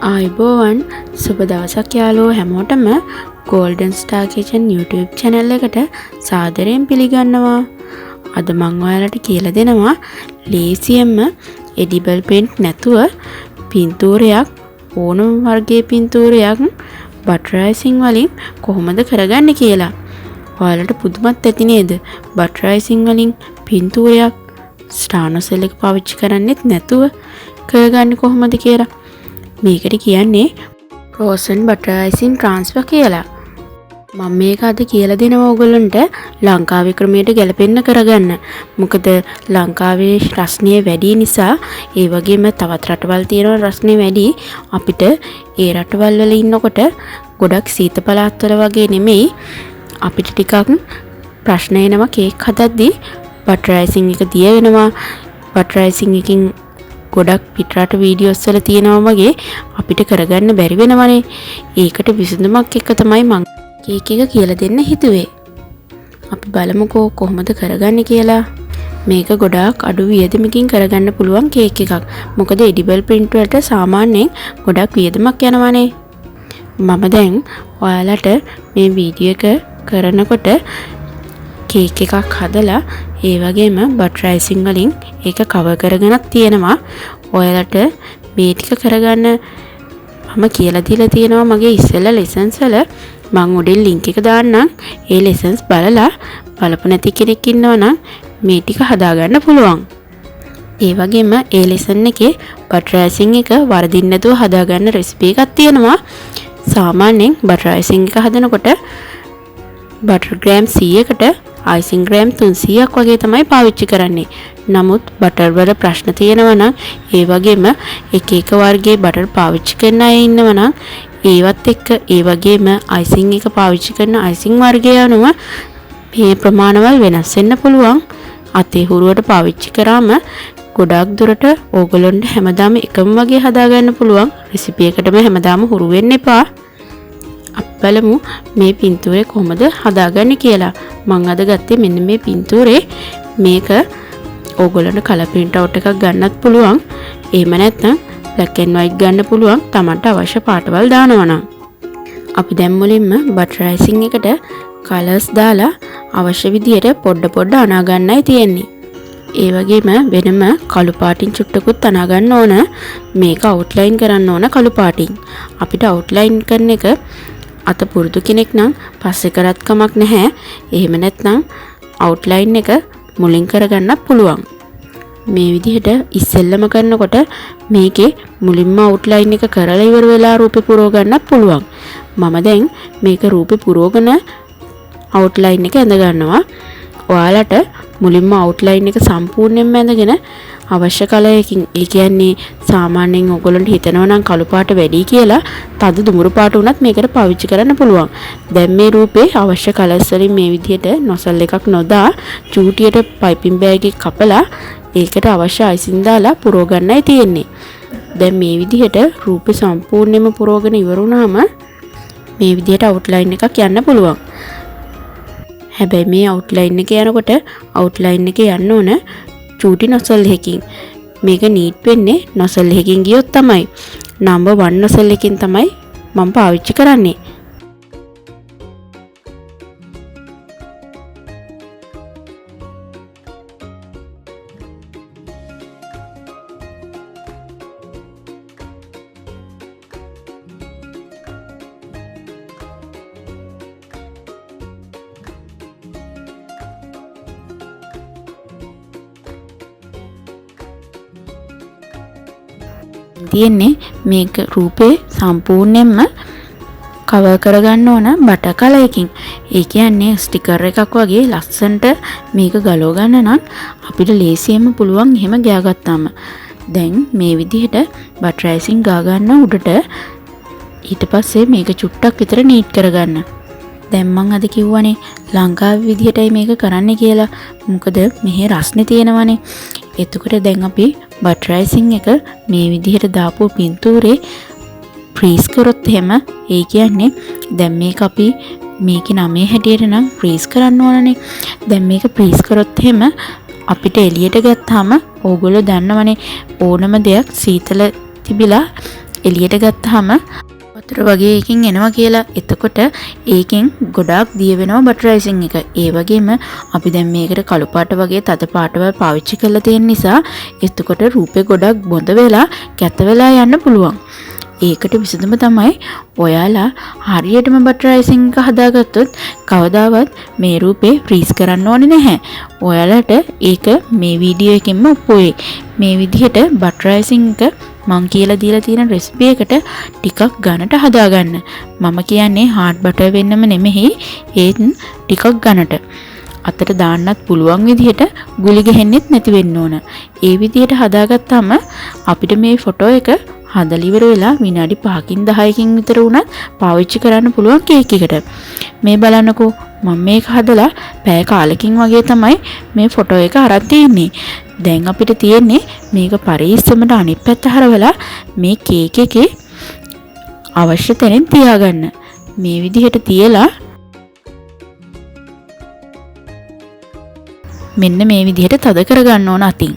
ආයුබෝවන් සුබ දවසක් යාළුවෝ හැමෝටම Golden Star Kitchen YouTube channel එකට සාදරයෙන් පිළිගන්නවා. අද මම ඔයාලට කියලා දෙනවා ලේසියෙන්ම edible paint නැතුව පින්තූරයක් ඕනම වර්ගයේ පින්තූරයක් butterizing වලින් කොහොමද කරගන්නේ කියලා. ඔයාලට පුදුමත් ඇති නේද? butterizing වලින් පින්තූරයක් star nozzle එක පාවිච්චි කරන්නේත් නැතුව කරගන්නේ කොහොමද කියලා. මේකට කියන්නේ frozen butterizing transfer කියලා. මම මේක අද කියලා දෙනවා ඔයගොල්ලන්ට ලංකාවේ ක්‍රමයට ගැලපෙන්න කරගන්න. මොකද ලංකාවේ රස්නිය වැඩි නිසා ඒ වගේම තවත් රටවල් තියෙන රස්නිය වැඩි. අපිට ඒ රටවල් වල ඉන්නකොට ගොඩක් සීත පළාත්වල වගේ නෙමෙයි අපිට ටිකක් ප්‍රශ්න එනවා කේක් හදද්දී butterizing එක දිය වෙනවා. butterizing එකකින් ගොඩක් පිටරට වීඩියෝස් වල තියෙනවා වගේ අපිට කරගන්න බැරි වෙනවනේ. ඒකට විසඳුමක් එක තමයි මම කේක් එක කියලා දෙන්න හිතුවේ. අපි බලමුකෝ කොහොමද කරගන්නේ කියලා. මේක ගොඩාක් අඩු වියදමකින් කරගන්න පුළුවන් කේක් එකක්. මොකද edible print වලට සාමාන්‍යයෙන් ගොඩක් වියදමක් යනවනේ. මම දැන් ඔයාලට මේ වීඩියෝ එක කරනකොට කේක් එකක් හදලා ඒ වගේම butterizing වලින් ඒක කවර් කරගෙනක් තියෙනවා. ඔයාලට මේ ටික කරගන්න මම කියලා දීලා තියෙනවා මගේ ඉස්සෙල්ලා lessons වල. මම උඩින් link එක දාන්නම්. ඒ lessons බලලා බලපු නැති කෙනෙක් ඉන්නවනම් මේ ටික හදාගන්න පුළුවන්. ඒ වගේම ඒ lesson එකේ butterizing එක වරදින්න නැතුව හදාගන්න recipe එකක් තියෙනවා. සාමාන්‍යයෙන් butterizing එක හදනකොට butter gram 100කට icing gram 300ක් වගේ තමයි පාවිච්චි කරන්නේ. නමුත් butter වල ප්‍රශ්න තියෙනවා නම් ඒ වගේම එක එක වර්ගයේ butter පාවිච්චි කරන අය ඉන්නවා නම් ඒවත් එක්ක ඒ වගේම icing එක පාවිච්චි කරන icing වර්ගය අනුව මේ ප්‍රමාණවල වෙනස් වෙන්න පුළුවන්. අතේ හුරුවට පාවිච්චි කරාම ගොඩාක් දුරට ඕගොල්ලන්ට හැමදාම එකම වගේ හදාගන්න පුළුවන්. රෙසිපි එකටම හැමදාම හුරු වෙන්න එපා. බලමු මේ පින්තූරේ කොහොමද හදාගන්නේ කියලා. මම අද ගත්තේ මෙන්න මේ පින්තූරේ. මේක ඕගොල්ලන්ට කලර් print out එකක් ගන්නත් පුළුවන්. එහෙම නැත්නම් black and white ගන්න පුළුවන්. Tamanට අවශ්‍ය පාටවල් දානවා නම්. අපි දැන් මුලින්ම butterizing එකට colors දාලා අවශ්‍ය විදියට පොඩ අනා ගන්නයි තියෙන්නේ. ඒ වගේම වෙනම කළු පාටින් චුට්ටකුත් අනා ගන්න ඕන. මේක outline කරන්න ඕන කළු පාටින්. අපිට outline කරන එක අත පුරුදු කෙනෙක් නම් පස්සේ කරත් කමක් නැහැ. එහෙම නැත්නම් outline එක මුලින් කරගන්නත් පුළුවන්. මේ විදිහට ඉස්සෙල්ලම කරනකොට මේකේ මුලින්ම outline එක කරලා ඉවර වෙලා රූපේ පුරව ගන්නත් පුළුවන්. මම දැන් මේක රූපේ පුරවගෙන outline එක ඇඳ ගන්නවා. ඔයාලට මුලින්ම outline එක සම්පූර්ණයෙන්ම ඇඳගෙන අවශ්‍ය කලයකින් ඒ කියන්නේ සාමාන්‍යයෙන් ඔයගොල්ලන්ට හිතනවා නම් කළු පාට වැඩි කියලා තද දුමුරු පාට උනත් මේකට පාවිච්චි කරන්න පුළුවන්. දැන් මේ රූපේ අවශ්‍ය කලර්ස් වලින් මේ විදිහට නොසල් එකක් නොදා චූටියට පයිපින් බෑග් එක කපලා ඒකට අවශ්‍ය අයිසින් දාලා පුරව ගන්නයි තියෙන්නේ. දැන් මේ විදිහට රූපේ සම්පූර්ණයෙන්ම පුරවගෙන ඉවර වුණාම මේ විදිහට outline එකක් යන්න පුළුවන්. හැබැයි මේ outline එක යනකොට outline එක යන්න ඕන චූටි nozzle එකකින්. මේක නීට් වෙන්නේ nozzle එකකින් ගියොත් තමයි. number 1 nozzle එකකින් තමයි මම පාවිච්චි කරන්නේ. තියෙන්නේ මේක රූපේ සම්පූර්ණයෙන්ම කවර් කරගන්න ඕන බටර් කලර් එකකින්. ඒ කියන්නේ ස්ටිකර් එකක් වගේ ලස්සනට මේක ගලව ගන්න නම් අපිට ලේසියෙන්ම පුළුවන් එහෙම ගෑගත්තාම. දැන් මේ විදිහට බටර් අයිසින් ගා ගන්න උඩට ඊට පස්සේ මේක චුට්ටක් විතර නීට් කරගන්න. දැන් මං අද කිව්වනේ ලංකාවේ විදිහටයි මේක කරන්න කියලා. මොකද මෙහි රස්නේ තියෙනවනේ. එතකොට දැන් අපි බටර් අයිසින් එක මේ විදිහට දාපු පින්තූරේ ෆ්‍රීස් කරොත් එහෙම ඒ කියන්නේ දැන් මේක අපි මේකේ නමේ හැටියට නම් ෆ්‍රීස් කරන්න ඕනනේ. දැන් මේක ෆ්‍රීස් කරොත් එහෙම අපිට එළියට ගත්තාම ඕගොල්ලෝ දන්නවනේ ඕනම දෙයක් සීතල තිබිලා එළියට ගත්තාම වතුර වගේ එකකින් එනවා කියලා. එතකොට ඒකෙන් ගොඩාක් දිය වෙනවා බටර් අයිසින් එක. ඒ වගේම අපි දැන් මේකට කළු පාට වගේ තද පාටවල් පාවිච්චි කරලා තියෙන නිසා එතකොට රූපේ ගොඩක් බොඳ වෙලා කැත වෙලා යන්න පුළුවන්. ඒකට විසඳුම තමයි ඔයාලා හරියටම බටර් අයිසින් එක හදාගත්තොත් කවදාවත් මේ රූපේ ෆ්‍රීස් කරන්න ඕනේ නැහැ. ඔයාලට ඒක මේ වීඩියෝ එකෙන්ම ඔප්පු වෙයි. මේ විදිහට බටර් අයිසින් එක මං කියලා දීලා තියෙන රෙසිපි එකට ටිකක් ඝනට හදාගන්න. මම කියන්නේ හાર્ඩ් බටර් වෙන්නම නෙමෙයි ඒත් ටිකක් ඝනට. අතට දාන්නත් පුළුවන් විදිහට ගුලි ගහෙන්නෙත් නැති වෙන්න ඕන. ඒ විදිහට හදාගත්තාම අපිට මේ ෆොටෝ එක හදලා ඉවර වෙලා විනාඩි 5කින් 10කින් විතර වුණත් පාවිච්චි කරන්න පුළුවන් කේක් එකට. මේ බලන්නකෝ මම මේක හදලා පැය කාලෙකින් වගේ තමයි මේ ෆොටෝ එක අරන් තියෙන්නේ. දැන් අපිට තියෙන්නේ මේක පරිස්සමට අනිත් පැත්ත හරවලා මේ කේක් එකේ අවශ්‍ය තැනින් තියාගන්න. මේ විදිහට තියලා මෙන්න මේ විදිහට තද කරගන්න ඕන අතින්.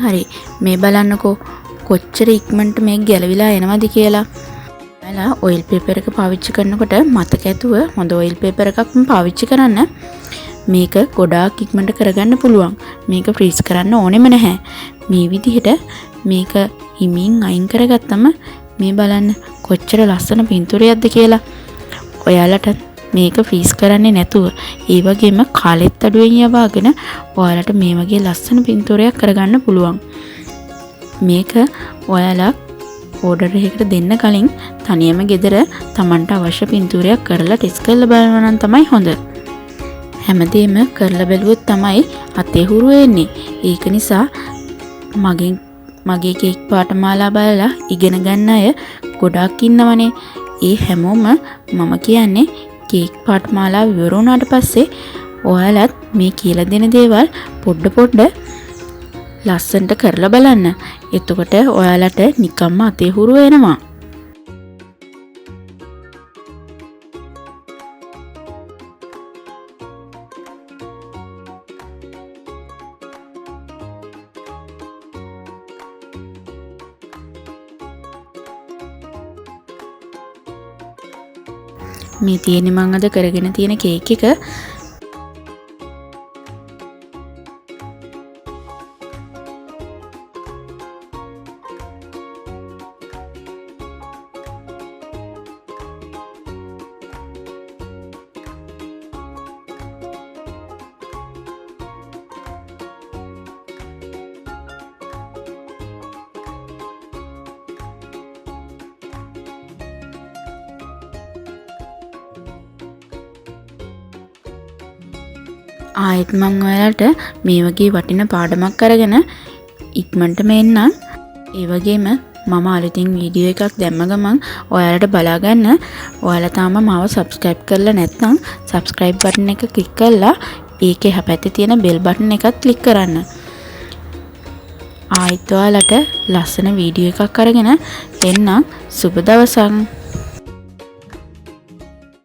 හරි මේ බලන්නකෝ කොච්චර ඉක්මනට මේක ගැලවිලා එනවද කියලා. ඔයාලා ඔයිල් පේපර් එක පාවිච්චි කරනකොට මතක ඇතුව හොඳ ඔයිල් පේපර් එකක් පාවිච්චි කරන්න. මේක ගොඩාක් ඉක්මනට කරගන්න පුළුවන්. මේක ෆ්‍රීස් කරන්න ඕනෙම නැහැ. මේ විදිහට මේක හිමින් අයින් කරගත්තම මේ බලන්න කොච්චර ලස්සන පින්තූරයක්ද කියලා. ඔයාලට මේක ෆ්‍රීස් කරන්නේ නැතුව ඒ වගේම කාලෙත් අඩුවෙන් යවාගෙන ඔයාලට මේ වගේ ලස්සන පින්තූරයක් කරගන්න පුළුවන්. මේක ඔයාලා ඕඩර් එකකට දෙන්න කලින් තනියම ගෙදර Tamanට අවශ්‍ය පින්තූරයක් කරලා ටෙස්ට් කරලා බලනවා නම් තමයි හොඳ. හැමදේම කරලා බැලුවොත් තමයි අතේ හුරු වෙන්නේ. ඒක නිසා මගේ කේක් පාඨමාලා බලලා ඉගෙන ගන්න අය ගොඩාක් ඉන්නවනේ. ඒ හැමෝම මම කියන්නේ කේක් පාඨමාලා විවර වුණාට පස්සේ ඔයාලත් මේ කියලා දෙන දේවල් පොඩ ලස්සනට කරලා බලන්න. එතකොට ඔයාලට නිකම්ම අතේ හුරු වෙනවා. මේ තියෙන්නේ මම අද කරගෙන තියෙන කේක් එක. ආයෙත් මම ඔයාලට මේ වගේ වටින පාඩමක් අරගෙන ඉක්මනටම එන්නම්. ඒ වගේම මම අලුතින් වීඩියෝ එකක් දැම්ම ගමන් ඔයාලට බලා ගන්න. ඔයාලා තාම මාව subscribe කරලා නැත්නම් subscribe button එක click කරලා ඒකේ හැපැත්තේ තියෙන bell button එකත් click කරන්න. ආයෙත් ඔයාලට ලස්සන වීඩියෝ එකක් අරගෙන එන්නම්. සුබ දවසක්.